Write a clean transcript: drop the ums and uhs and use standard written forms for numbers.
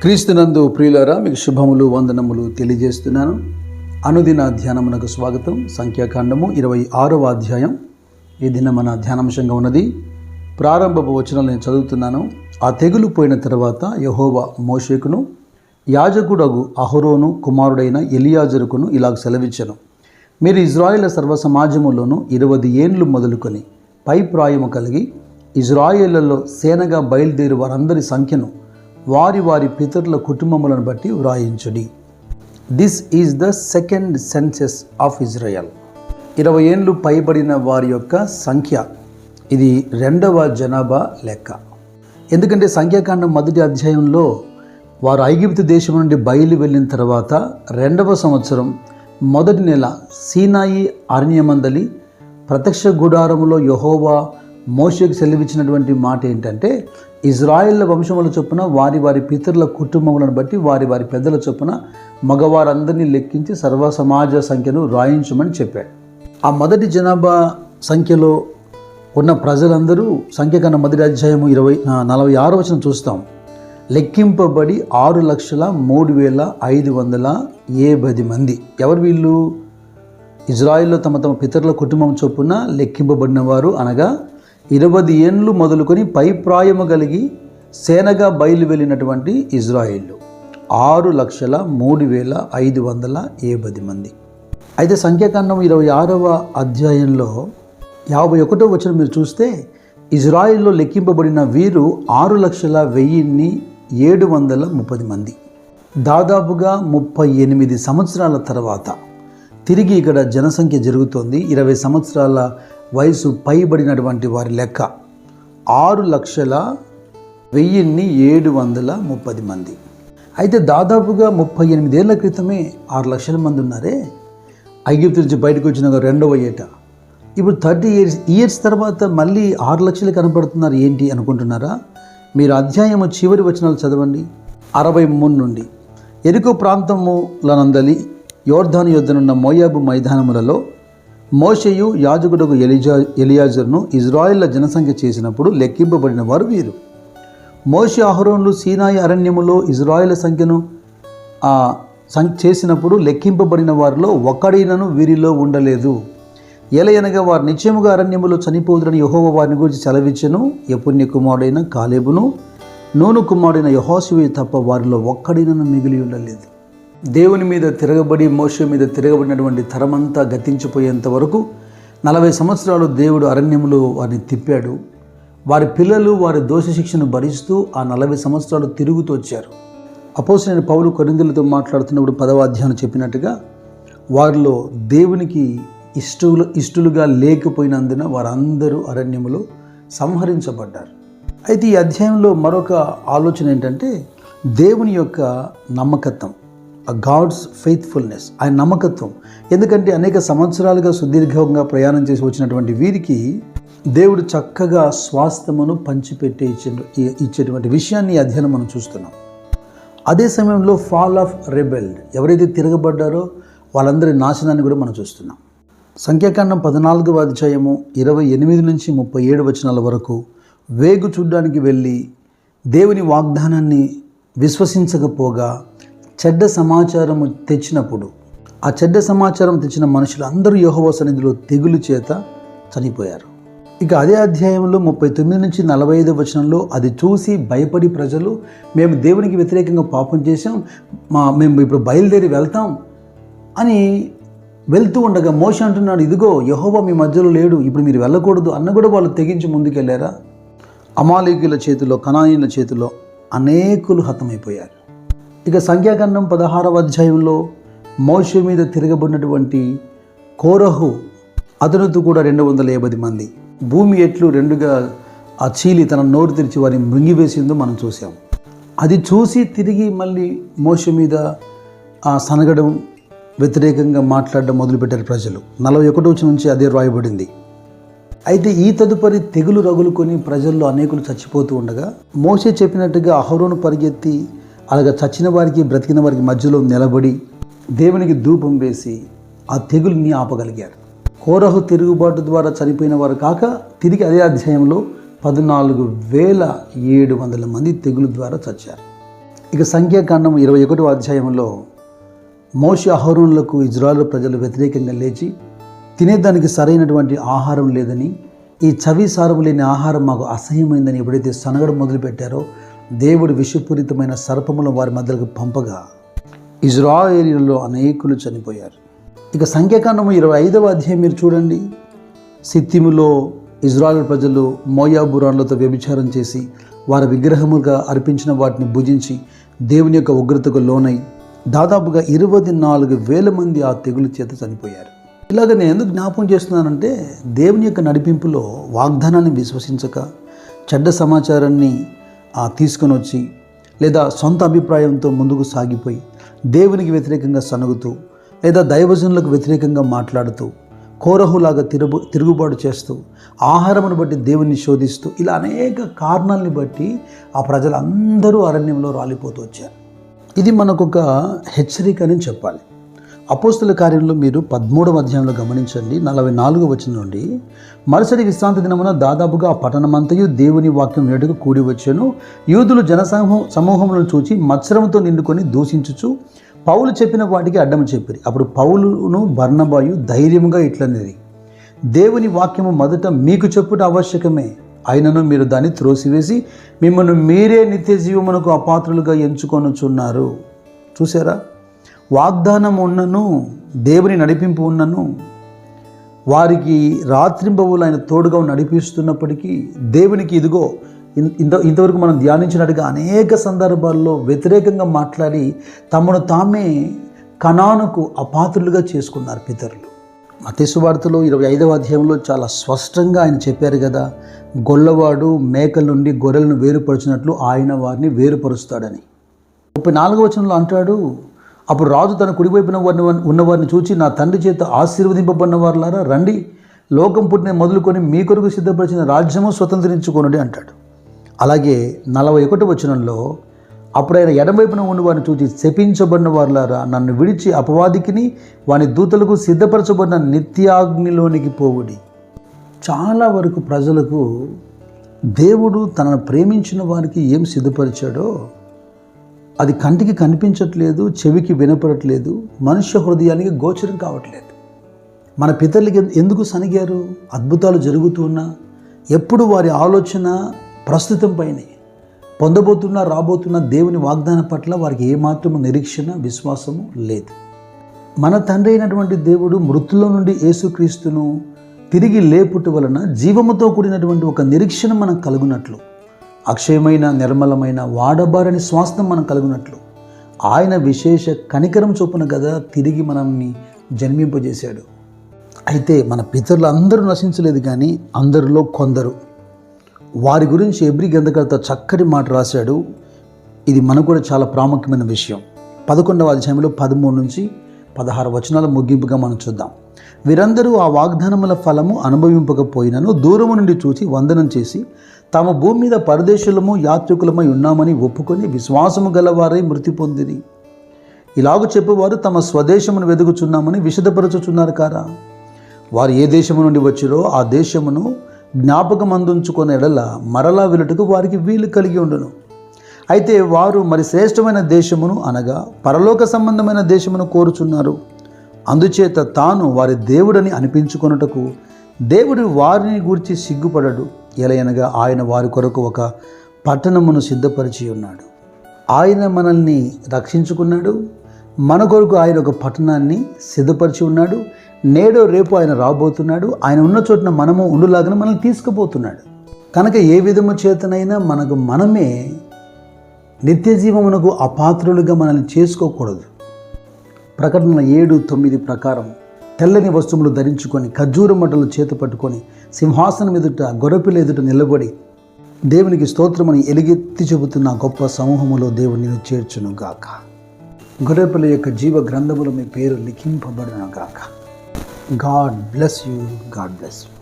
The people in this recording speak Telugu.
క్రీస్తునందు ప్రియులారా, మీకు శుభములు వందనములు తెలియజేస్తున్నాను. అనుదిన ధ్యానమునకు స్వాగతం. సంఖ్యాకాండము 26వ అధ్యాయం ఈ దిన మన ధ్యానాంశంగా ఉన్నది. ప్రారంభపు వచనాలు నేను చదువుతున్నాను. ఆ తెగులు పోయిన తర్వాత యెహోవా మోషేకును యాజకుడగు అహరోను కుమారుడైన ఎలియాజరుకును ఇలాగ సెలవిచ్చెను. మీరు ఇజ్రాయేల్ సర్వ సమాజములోను 20 ఏండ్లు మొదలుకొని పై ప్రాయము కలిగి ఇజ్రాయేళ్లలో సేనగా బయలుదేరి వారందరి సంఖ్యను వారి వారి పితరుల కుటుంబములను బట్టి వ్రాయించుడి. This is the second census of Israel. 20 ఏండ్లు పైబడిన వారి యొక్క సంఖ్య, ఇది 2వ జనాభా లెక్క. ఎందుకంటే సంఖ్యాకాండం 1వ అధ్యాయంలో వారు ఐగుప్తు దేశం నుండి బయలు వెళ్ళిన తర్వాత 2వ సంవత్సరం 1వ నెల సీనాయి అరణ్యమందలి ప్రత్యక్ష గుడారములో యెహోవా మోషేకు సెలవిచ్చినటువంటి మాట ఏంటంటే, ఇజ్రాయేళ్ల వంశముల చొప్పున వారి వారి పితరుల కుటుంబములను బట్టి వారి వారి పెద్దల చొప్పున మగవారందరినీ లెక్కించి సర్వ సమాజ సంఖ్యను రాయించమని చెప్పాడు. ఆ మొదటి జనాభా సంఖ్యలో ఉన్న ప్రజలందరూ సంఖ్యాకాండం 1వ అధ్యాయము 46వ వచనం చూస్తాం. లెక్కింపబడి 6,03,570 మంది. ఎవరు వీళ్ళు? ఇజ్రాయిల్లో తమ తమ పితరుల కుటుంబం చొప్పున లెక్కింపబడిన వారు, అనగా 20 ఏండ్లు మొదలుకొని పై ప్రాయము కలిగి సేనగా బయలు వెళ్ళినటువంటి ఇజ్రాయిళ్ళు 6,03,570 మంది. అయితే సంఖ్యాకాండం 26వ అధ్యాయంలో 51వ వచనం మీరు చూస్తే, ఇజ్రాయిల్లో లెక్కింపబడిన వీరు 6,01,730 మంది. దాదాపుగా 38 సంవత్సరాల తర్వాత తిరిగి ఇక్కడ జనసంఖ్య జరుగుతోంది. 20 సంవత్సరాల వయసు పైబడినటువంటి వారి లెక్క 6,01,730 మంది. అయితే దాదాపుగా 38 ఏళ్ల క్రితమే 6 లక్షల మంది ఉన్నారే ఐగుప్తు నుంచి బయటకు వచ్చిన 2వ ఏట. ఇప్పుడు 30 ఇయర్స్ తర్వాత మళ్ళీ 6 లక్షలు కనపడుతున్నారు. ఏంటి అనుకుంటున్నారా? మీరు అధ్యాయము చివరి వచనాలు చదవండి. 63 నుండి. ఎరికో ప్రాంతములనందలి యోర్దాను యొద్దనున్న మోయాబు మైదానములలో మోషేయు యాజకుడగు ఎలియాజరును ఇజ్రాయేళ్ల జనసంఖ్య చేసినప్పుడు లెక్కింపబడిన వారు వీరు. మోషే అహరోనులు సీనాయి అరణ్యములో ఇజ్రాయేళ్ల సంఖ్యను చేసినప్పుడు లెక్కింపబడిన వారిలో ఒక్కడైనను వీరిలో ఉండలేదు. ఎలయనగా వారు నిశ్చయముగా అరణ్యములో చనిపోదురని యెహోవా వారిని గురించి సెలవిచ్చెను. యెఫున్నె కుమారుడైన కాలేబును నూను కుమారుడైన యెహోషువ తప్ప వారిలో ఒక్కడైనను మిగిలి ఉండలేదు. దేవుని మీద తిరగబడి మోషే మీద తిరగబడినటువంటి తరమంతా గతించిపోయేంత వరకు 40 సంవత్సరాలు దేవుడు అరణ్యములో వారిని తిప్పాడు. వారి పిల్లలు వారి దోష శిక్షను భరిస్తూ ఆ 40 సంవత్సరాలు తిరుగుతూ వచ్చారు. అపోస్తలుడైన పౌలు కొరింథీయులతో మాట్లాడుతున్నప్పుడు 10వ అధ్యాయం చెప్పినట్టుగా వారిలో దేవునికి ఇష్టలుగా లేకపోయినందున వారందరూ అరణ్యములో సంహరించబడ్డారు. అయితే ఈ అధ్యాయంలో మరొక ఆలోచన ఏంటంటే, దేవుని యొక్క నమ్మకత్వం, గాడ్స్ ఫెయిత్ఫుల్నెస్, ఆయన నమ్మకత్వం. ఎందుకంటే అనేక సంవత్సరాలుగా సుదీర్ఘంగా ప్రయాణం చేసి వచ్చినటువంటి వీరికి దేవుడు చక్కగా స్వాస్థ్యమును పంచిపెట్టి ఇచ్చేటువంటి విషయాన్ని ఈ అధ్యయనం మనం చూస్తున్నాం. అదే సమయంలో ఫాల్ ఆఫ్ రెబెల్డ్, ఎవరైతే తిరగబడ్డారో వాళ్ళందరి నాశనాన్ని కూడా మనం చూస్తున్నాం. సంఖ్యాకాండం 14వ అధ్యాయము 28 నుంచి 37 వచనాల వరకు వేగు చూడ్డానికి వెళ్ళి దేవుని వాగ్దానాన్ని విశ్వసించకపోగా చెడ్డ సమాచారము తెచ్చినప్పుడు, ఆ చెడ్డ సమాచారం తెచ్చిన మనుషులు అందరూ యెహోవా సన్నిధిలో తెగులు చేత చనిపోయారు. ఇక అదే అధ్యాయంలో 39 నుంచి 45 వచనంలో అది చూసి భయపడి ప్రజలు, మేము దేవునికి వ్యతిరేకంగా పాపం చేశాం, మేము ఇప్పుడు బయలుదేరి వెళ్తాం అని వెళ్తూ ఉండగా మోషే అంటున్నాడు, ఇదిగో యెహోవా మీ మధ్యలో లేడు, ఇప్పుడు మీరు వెళ్ళకూడదు అన్న కూడా వాళ్ళు తెగించి ముందుకెళ్ళారా? అమాలేకీయుల చేతిలో, కనానీయుల చేతిలో అనేకులు హతమైపోయారు. ఇక సంఖ్యాకాండం 16వ అధ్యాయంలో మోషే మీద తిరగబడినటువంటి కోరహు, అతనితో కూడా 250 మంది. భూమి ఎట్లు రెండుగా ఆ చీలి తన నోరు తెరిచి వారిని మృంగివేసిందో మనం చూసాం. అది చూసి తిరిగి మళ్ళీ మోషే మీద సనగడం, వ్యతిరేకంగా మాట్లాడడం మొదలుపెట్టారు ప్రజలు. 41వ వచనం నుంచి అదే రాయబడింది. అయితే ఈ తదుపరి తెగులు రగులుకొని ప్రజల్లో అనేకులు చచ్చిపోతూ ఉండగా మోషే చెప్పినట్టుగా అహరోను పరిగెత్తి అలాగ చచ్చిన వారికి బ్రతికిన వారికి మధ్యలో నిలబడి దేవునికి ధూపం వేసి ఆ తెగుల్ని ఆపగలిగారు. కోరహు తిరుగుబాటు ద్వారా చనిపోయిన వారు కాక తిరిగి అదే అధ్యాయంలో 14,700 మంది తెగులు ద్వారా చచ్చారు. ఇక సంఖ్యాకాండం 21వ అధ్యాయంలో మోషే అహరోనులకు ఇజ్రాయేలు ప్రజలు వ్యతిరేకంగా లేచి తినేదానికి సరైనటువంటి ఆహారం లేదని, ఈ చవి సారము లేని ఆహారం మాకు అసహ్యమైందని ఎప్పుడైతే సనగడం మొదలుపెట్టారో దేవుడు విషపూరితమైన సర్పములను వారి మధ్యలోకి పంపగా ఇజ్రాయేలీయులలో అనేకులు చనిపోయారు. ఇక సంఖ్యాకాండము 25వ అధ్యాయం మీరు చూడండి. సిత్తిములో ఇజ్రాయేల్ ప్రజలు మోయాబు రాణులతో వ్యభిచారం చేసి వారి విగ్రహముగా అర్పించిన వాటిని భుజించి దేవుని యొక్క ఉగ్రతకు లోనై దాదాపుగా 24,000 మంది ఆ తెగులు చేత చనిపోయారు. ఇలాగ నేను ఎందుకు జ్ఞాపకం చేస్తున్నానంటే, దేవుని యొక్క నడిపింపులో వాగ్దానాన్ని విశ్వసించక చెడ్డ సమాచారాన్ని తీసుకొని వచ్చి లేదా సొంత అభిప్రాయంతో ముందుకు సాగిపోయి దేవునికి వ్యతిరేకంగా సనుగుతూ లేదా దైవజనులకు వ్యతిరేకంగా మాట్లాడుతూ కోరహులాగా తిరుగుబాటు చేస్తూ ఆహారమును బట్టి దేవుని శోధిస్తూ ఇలా అనేక కారణాలని బట్టి ఆ ప్రజలందరూ అరణ్యంలో రాలిపోతూ వచ్చారు. ఇది మనకొక హెచ్చరిక అని చెప్పాలి. అపోస్తుల కార్యంలో మీరు 13వ అధ్యాయంలో గమనించండి, 44వ వచనం నుండి, మరుసటి విశ్రాంతి దినమున దాదాపుగా ఆ పట్టణమంతయు దేవుని వాక్యం వినుటకు కూడి వచ్చెను. యూదులు సమూహములను చూచి మత్సరముతో నిండుకొని దూషించుచు పౌలు చెప్పిన వాటికి అడ్డము చెప్పిరి. అప్పుడు పౌలును బర్నబాయు ధైర్యముగా ఇట్లనేది, దేవుని వాక్యము మొదట మీకు చెప్పుట ఆవశ్యకమే, అయినను మీరు దాన్ని త్రోసివేసి మిమ్మల్ని మీరే నిత్య జీవమునకు అపాత్రులుగా ఎంచుకొనుచున్నారు. చూసారా, వాగ్దానం ఉన్నను దేవుని నడిపింపు ఉన్నను వారికి రాత్రింబవులు ఆయన తోడుగా నడిపిస్తున్నప్పటికీ దేవునికి ఇదిగో ఇంతవరకు మనం ధ్యానించినట్టుగా అనేక సందర్భాల్లో వ్యతిరేకంగా మాట్లాడి తమను తామే కనానుకు అపాత్రులుగా చేసుకున్నారు పితరులు. మత్తయి సువార్తలో 25వ అధ్యాయంలో చాలా స్పష్టంగా ఆయన చెప్పారు కదా, గొల్లవాడు మేకల నుండి గొర్రెలను వేరుపరిచినట్లు ఆయన వారిని వేరుపరుస్తాడని. 34వ వచనంలో అంటాడు, అప్పుడు రాజు తన కుడివైపున ఉన్నవారిని చూచి, నా తండ్రి చేత ఆశీర్వదింపబడిన వారులారా రండి, లోకం పుట్టిన మొదలుకొని మీ కొరకు సిద్ధపరిచిన రాజ్యము స్వతంత్రించుకోనుడి అంటాడు. అలాగే 41వ వచనంలో, అప్పుడు ఆయన ఎడమవైపున ఉన్నవారిని చూచి, శపించబడిన వారులారా నన్ను విడిచి అపవాదికిని వాని దూతలకు సిద్ధపరచబడిన నిత్యాగ్నిలోనికి పోవుడి. చాలా వరకు ప్రజలకు దేవుడు తనను ప్రేమించిన వారికి ఏం సిద్ధపరిచాడో అది కంటికి కనిపించట్లేదు, చెవికి వినపడట్లేదు, మనుష్య హృదయానికి గోచరం కావట్లేదు. మన పితరులకి ఎందుకు సనిగారు? అద్భుతాలు జరుగుతున్నా ఎప్పుడు వారి ఆలోచన ప్రస్తుతం పైనే, పొందబోతున్న రాబోతున్న దేవుని వాగ్దానం పట్ల వారికి ఏమాత్రము నిరీక్షణ విశ్వాసము లేదు. మన తండ్రి అయినటువంటి దేవుడు మృతుల్లో నుండి యేసుక్రీస్తును తిరిగి లేపుట వలన జీవముతో కూడినటువంటి ఒక నిరీక్షణ మనకు కలుగునట్లు, అక్షయమైన నిర్మలమైన వాడబారని స్వాస్థ్యం మనం కలుగునట్లు ఆయన విశేష కనికరం చొప్పున కదా తిరిగి మనల్ని జన్మింపజేశాడు. అయితే మన పితరులు అందరూ నశించలేదు, కానీ అందరిలో కొందరు, వారి గురించి ఎబ్రీ గ్రంథకర్త చక్కటి మాట రాశాడు. ఇది మనకు కూడా చాలా ప్రాముఖ్యమైన విషయం. 11వ అధ్యాయంలో 13 నుంచి 16 వచనాల ముగింపుగా మనం చూద్దాం. వీరందరూ ఆ వాగ్దానముల ఫలము అనుభవింపకపోయినను దూరము నుండి చూసి వందనం చేసి తాము భూమి మీద పరదేశులము యాత్రికులమై ఉన్నామని ఒప్పుకొని విశ్వాసము గలవారై మృతి పొందిరి. ఇలాగ చెప్పేవారు తమ స్వదేశమును వెదుగుచున్నామని విశదపరచుచున్నారు కారా. వారు ఏ దేశము నుండి వచ్చిరో ఆ దేశమును జ్ఞాపకం అందించుకునే ఎడల మరలా వెలుటకు వారికి వీలు కలిగి ఉండును. అయితే వారు మరి శ్రేష్టమైన దేశమును అనగా పరలోక సంబంధమైన దేశమును కోరుచున్నారు. అందుచేత తాను వారి దేవుడని అనిపించుకొనుటకు దేవుడు వారిని గూర్చి సిగ్గుపడడు. ఎలయనగా ఆయన వారి కొరకు ఒక పట్టణమును సిద్ధపరిచి ఉన్నాడు. ఆయన మనల్ని రక్షించుకున్నాడు. మన కొరకు ఆయన ఒక పట్టణాన్ని సిద్ధపరిచి ఉన్నాడు. నేడో రేపు ఆయన రాబోతున్నాడు. ఆయన ఉన్న చోటున మనము ఉండులాగా మనల్ని తీసుకుపోతున్నాడు. కనుక ఏ విధము చేతనైనా మనమే నిత్య జీవమునకు అపాత్రులుగా మనల్ని చేసుకోకూడదు. ప్రకటన 7:9 ప్రకారం తెల్లని వస్తువులు ధరించుకొని ఖర్జూర మట్టలు చేత పట్టుకొని సింహాసనం ఎదుట గొర్రెపిల్ల ఎదుట నిలబడి దేవునికి స్తోత్రమని ఎలుగెత్తి చెబుతున్న గొప్ప సమూహములో దేవుడు నిన్ను చేర్చును గాక. గొర్రెపిల్ల యొక్క జీవ గ్రంథములో మీ పేరు లిఖింపబడును గాక. God bless you. God bless you.